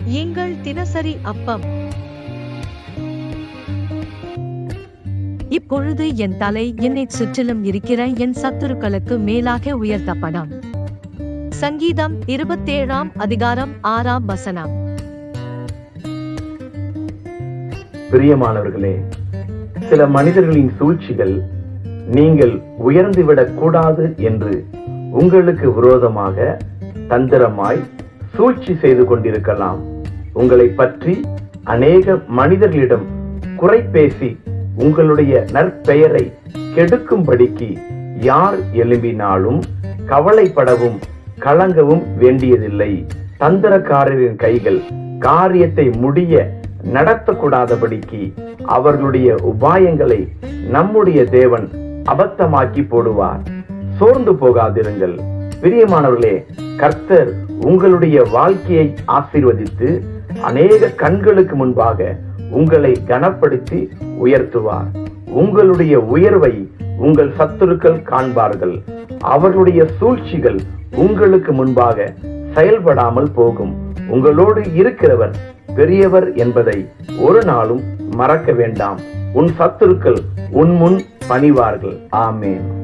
எங்கள் தினசரி அப்பம். இப்பொழுது என் தலை என்னைச் சுற்றிலும் இருக்கிற என் சத்துருக்களுக்கு மேலாக உயர்த்தப்படும். சங்கீதம் 27:6. பிரியமானவர்களே, சில மனிதர்களின் சூழ்ச்சிகள் நீங்கள் உயர்ந்துவிடக் கூடாது என்று உங்களுக்கு விரோதமாக தந்திரமாய் சூழ்ச்சி செய்து கொண்டிருக்கலாம். உங்களை பற்றி அநேக மனிதர்களிடம் குறை பேசி உங்களுடைய நற்பெயரை கெடுக்கும்படிக்கு யார் எழும்பினாலும் கவலைப்படவும் கலங்கவும் வேண்டியதில்லை. தந்திரக்காரரின் கைகள் காரியத்தை முடிய நடத்தக்கூடாதபடிக்கு அவர்களுடைய உபாயங்களை நம்முடைய தேவன் அபத்தமாக்கி போடுவார். சோர்ந்து போகாதிருங்கள். பிரியமானவர்களே, கர்த்தர் உங்களுடைய வாழ்க்கையை ஆசீர்வதித்து அநேக கண்களுக்கு முன்பாக உங்களை கனப்படுத்தி உயர்த்துவார். உங்களுடைய உயர்வை உங்கள் சத்துருக்கள் காண்பார்கள். அவர்களுடைய சூழ்ச்சிகள் உங்களுக்கு முன்பாக செயல்படாமல் போகும். உங்களோடு இருக்கிறவர் பெரியவர் என்பதை ஒரு நாளும் மறக்க வேண்டாம். உன் சத்துருக்கள் உன் முன் பணிவார்கள். ஆமென்.